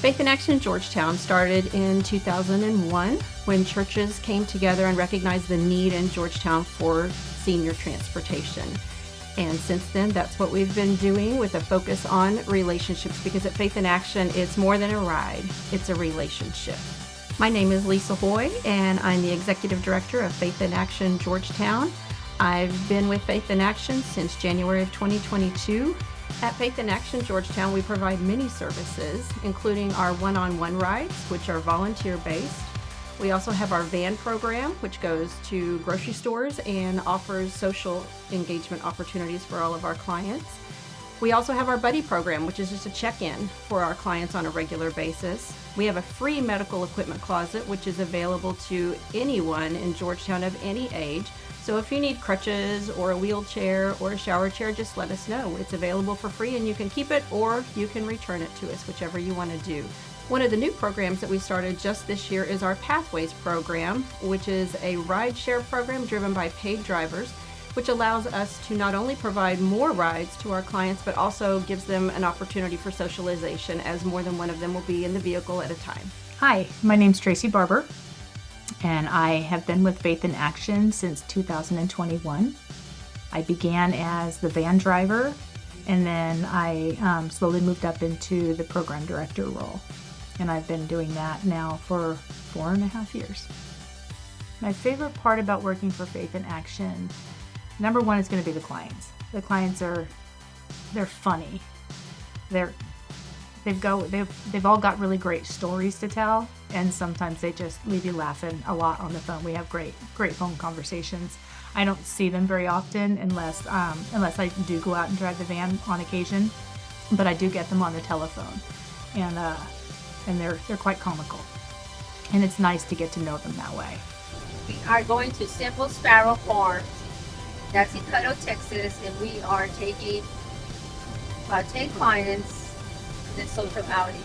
Faith in Action Georgetown started in 2001 when churches came together and recognized the need in Georgetown for senior transportation. And since then, that's what we've been doing with a focus on relationships, because at Faith in Action, it's more than a ride, it's a relationship. My name is Lisa Hoy, and I'm the Executive Director of Faith in Action Georgetown. I've been with Faith in Action since January of 2022. At Faith in Action Georgetown, we provide many services, including our one-on-one rides, which are volunteer-based. We also have our van program, which goes to grocery stores and offers social engagement opportunities for all of our clients. We also have our buddy program, which is just a check-in for our clients on a regular basis. We have a free medical equipment closet, which is available to anyone in Georgetown of any age. So if you need crutches or a wheelchair or a shower chair, just let us know. It's available for free and you can keep it or you can return it to us, whichever you want to do. One of the new programs that we started just this year is our Pathways program, which is a ride-share program driven by paid drivers, which allows us to not only provide more rides to our clients, but also gives them an opportunity for socialization, as more than one of them will be in the vehicle at a time. Hi, my name's Tracy Barber, and I have been with Faith in Action since 2021. I began as the van driver, and then I slowly moved up into the program director role. And I've been doing that now for 4.5 years. My favorite part about working for Faith in Action, number one, is going to be the clients. The clients they're funny. They've all got really great stories to tell, and sometimes they just leave you laughing a lot on the phone. We have great phone conversations. I don't see them very often unless I do go out and drive the van on occasion, but I do get them on the telephone, and they're quite comical, and it's nice to get to know them that way. We are going to Simple Sparrow Farm, that's in Cutto, Texas, and we are taking about 10 clients to this social outing.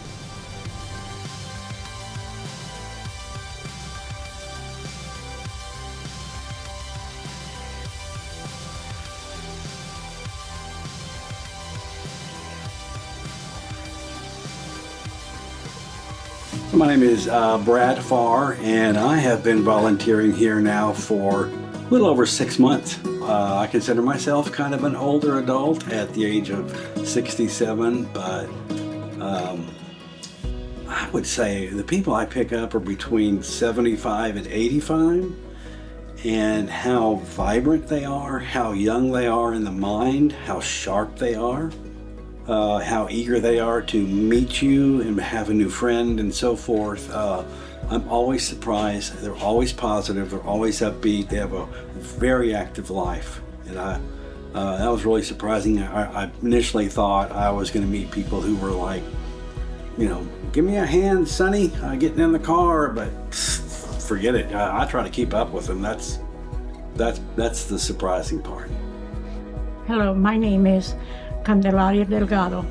My name is Brad Farr, and I have been volunteering here now for a little over 6 months. I consider myself kind of an older adult at the age of 67, but I would say the people I pick up are between 75 and 85, and how vibrant they are, how young they are in the mind, how sharp they are. How eager they are to meet you and have a new friend and so forth. I'm always surprised. They're always positive. They're always upbeat. They have a very active life. And that was really surprising. I initially thought I was going to meet people who were like, give me a hand, Sonny, getting in the car, but forget it. I try to keep up with them. That's the surprising part. Hello, my name is Candelaria Delgado.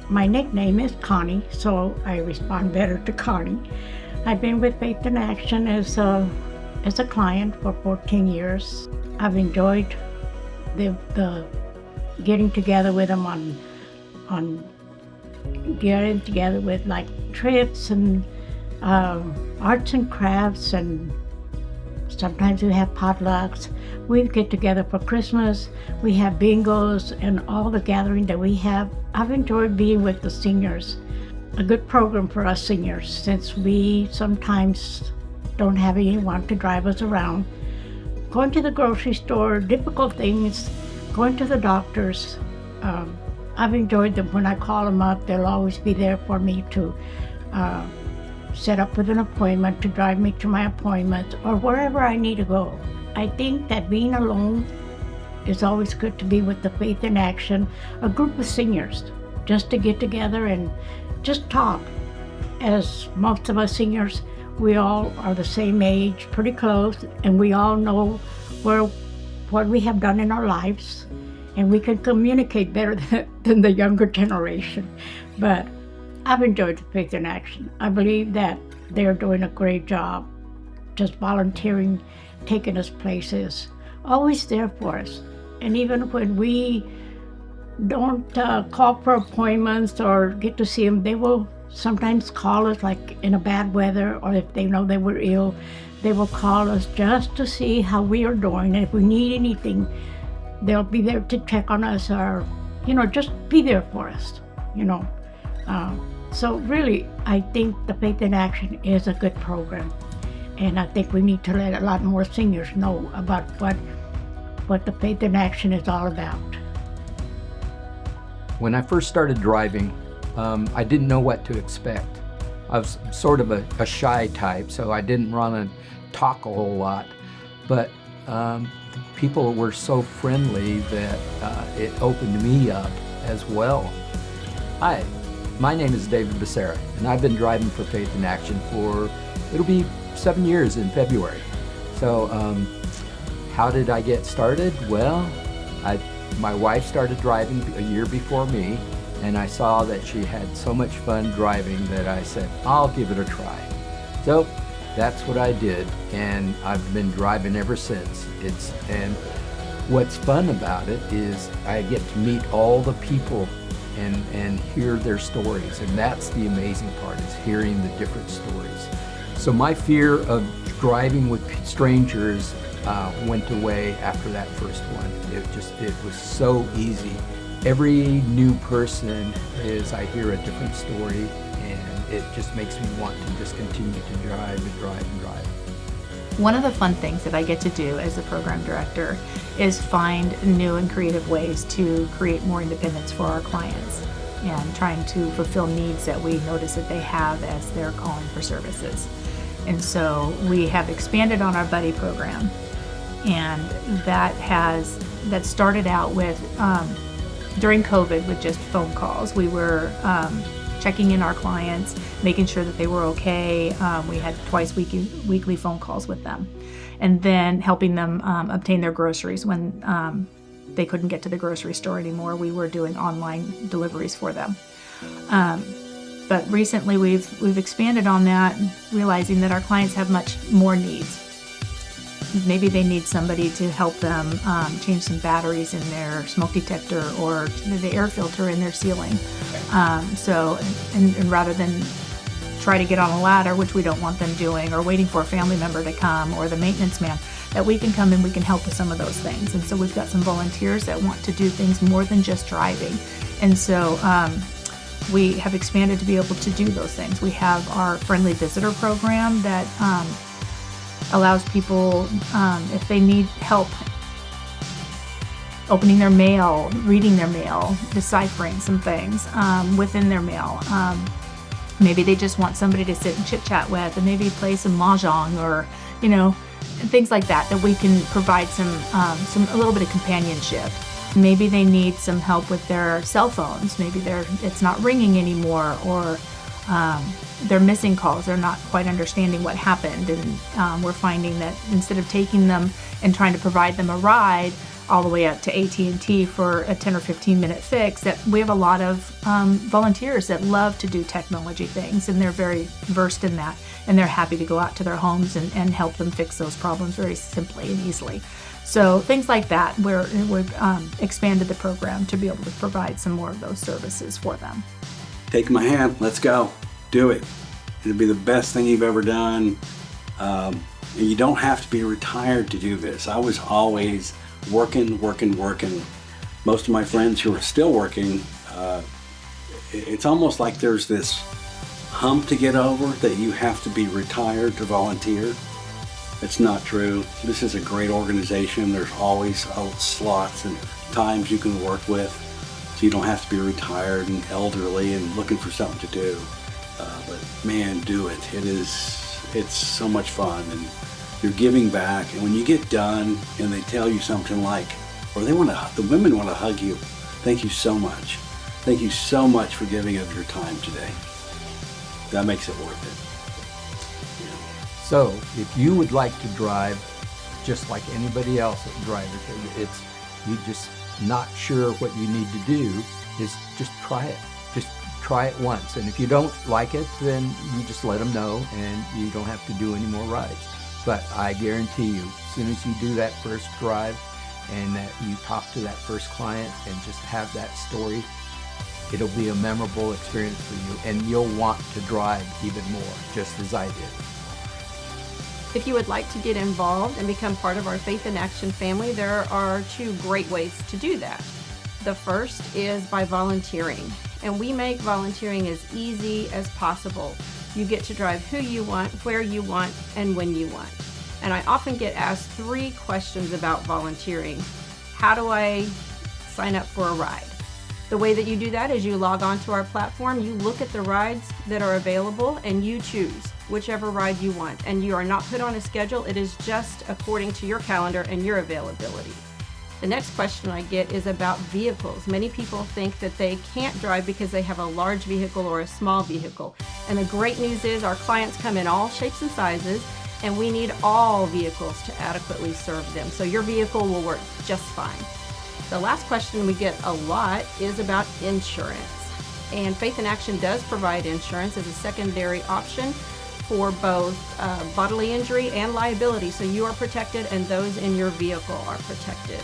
My nickname is Connie, so I respond better to Connie. I've been with Faith in Action as a client for 14 years. I've enjoyed the getting together with them on getting together with like trips and arts and crafts, and sometimes we have potlucks. We get together for Christmas. We have bingos and all the gathering that we have. I've enjoyed being with the seniors. A good program for us seniors, since we sometimes don't have anyone to drive us around. Going to the grocery store, difficult things, going to the doctors. I've enjoyed them. When I call them up, they'll always be there for me to set up with an appointment, to drive me to my appointment or wherever I need to go. I think that being alone is always good to be with the Faith in Action, a group of seniors, just to get together and just talk. As most of us seniors, we all are the same age, pretty close, and we all know what we have done in our lives, and we can communicate better than the younger generation. But I've enjoyed Faith in Action. I believe that they're doing a great job, just volunteering, taking us places, always there for us. And even when we don't call for appointments or get to see them, they will sometimes call us like in a bad weather, or if they know they were ill, they will call us just to see how we are doing. And if we need anything, they'll be there to check on us, or, just be there for us, So really, I think the Faith in Action is a good program. And I think we need to let a lot more seniors know about what the Faith in Action is all about. When I first started driving, I didn't know what to expect. I was sort of a shy type, so I didn't want to talk a whole lot. But people were so friendly that it opened me up as well. Hi, my name is David Becerra, and I've been driving for Faith in Action it'll be 7 years in February. So how did I get started? Well, my wife started driving a year before me, and I saw that she had so much fun driving that I said, I'll give it a try. So that's what I did, and I've been driving ever since. And what's fun about it is I get to meet all the people and hear their stories, and that's the amazing part, is hearing the different stories. So my fear of driving with strangers went away after that first one. It was so easy. Every new person I hear a different story, and it just makes me want to just continue to drive and drive and drive. One of the fun things that I get to do as the program director is find new and creative ways to create more independence for our clients and trying to fulfill needs that we notice that they have as they're calling for services. And so we have expanded on our buddy program, and that started out with during COVID with just phone calls. We were checking in our clients, making sure that they were okay. We had twice weekly phone calls with them, and then helping them obtain their groceries when they couldn't get to the grocery store anymore. We were doing online deliveries for them. But recently we've expanded on that, realizing that our clients have much more needs. Maybe they need somebody to help them change some batteries in their smoke detector or the air filter in their ceiling. And rather than try to get on a ladder, which we don't want them doing, or waiting for a family member to come, or the maintenance man, that we can come and we can help with some of those things. And so we've got some volunteers that want to do things more than just driving. And so we have expanded to be able to do those things. We have our friendly visitor program that allows people, if they need help opening their mail, reading their mail, deciphering some things within their mail. Maybe they just want somebody to sit and chit-chat with, and maybe play some mahjong, or things like that we can provide a little bit of companionship. Maybe they need some help with their cell phones. Maybe it's not ringing anymore, or they're missing calls. They're not quite understanding what happened, and we're finding that instead of taking them and trying to provide them a ride all the way up to AT&T for a 10 or 15 minute fix, that we have a lot of volunteers that love to do technology things, and they're very versed in that, and they're happy to go out to their homes and help them fix those problems very simply and easily. So things like that, we've expanded the program to be able to provide some more of those services for them. Take my hand, let's go, do it. It'll be the best thing you've ever done. And you don't have to be retired to do this. I was always working. Most of my friends who are still working, it's almost like there's this hump to get over that you have to be retired to volunteer. It's not true. This is a great organization. There's always slots and times you can work with, so you don't have to be retired and elderly and looking for something to do. But man, do it. It's so much fun, and you're giving back. And when you get done and they tell you something like, or the women want to hug you, thank you so much. Thank you so much for giving of your time today. That makes it worth it. So if you would like to drive just like anybody else that drives, you're just not sure what you need to do, is just try it. Just try it once. And if you don't like it, then you just let them know, and you don't have to do any more rides. But I guarantee you, as soon as you do that first drive and that you talk to that first client and just have that story, It'll be a memorable experience for you, and you'll want to drive even more, just as I did. If you would like to get involved and become part of our Faith in Action family, there are 2 great ways to do that. The first is by volunteering, and we make volunteering as easy as possible. You get to drive who you want, where you want, and when you want. And I often get asked 3 questions about volunteering. How do I sign up for a ride? The way that you do that is you log on to our platform, you look at the rides that are available, and you choose whichever ride you want. And you are not put on a schedule, it is just according to your calendar and your availability. The next question I get is about vehicles. Many people think that they can't drive because they have a large vehicle or a small vehicle. And the great news is our clients come in all shapes and sizes, and we need all vehicles to adequately serve them. So your vehicle will work just fine. The last question we get a lot is about insurance. And Faith in Action does provide insurance as a secondary option for both bodily injury and liability. So you are protected and those in your vehicle are protected.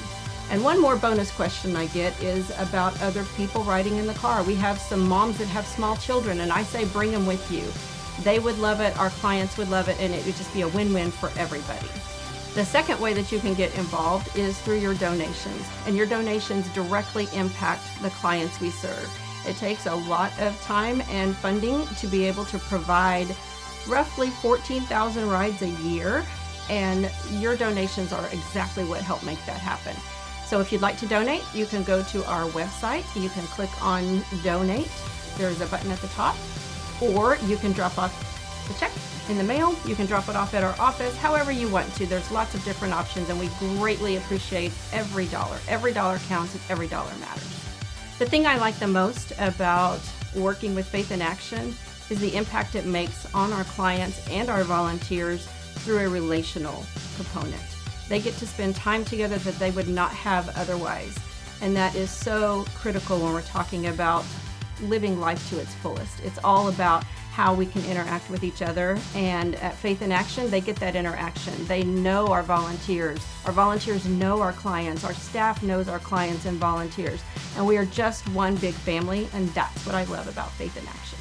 And one more bonus question I get is about other people riding in the car. We have some moms that have small children, and I say bring them with you. They would love it, our clients would love it, and it would just be a win-win for everybody. The second way that you can get involved is through your donations, and your donations directly impact the clients we serve. It takes a lot of time and funding to be able to provide roughly 14,000 rides a year, and your donations are exactly what help make that happen. So if you'd like to donate, you can go to our website. You can click on donate. There's a button at the top, or you can drop off the check in the mail. You can drop it off at our office, however you want to. There's lots of different options, and we greatly appreciate every dollar. Every dollar counts and every dollar matters. The thing I like the most about working with Faith in Action is the impact it makes on our clients and our volunteers through a relational component. They get to spend time together that they would not have otherwise. And that is so critical when we're talking about living life to its fullest. It's all about how we can interact with each other. And at Faith in Action, they get that interaction. They know our volunteers. Our volunteers know our clients. Our staff knows our clients and volunteers. And we are just one big family, and that's what I love about Faith in Action.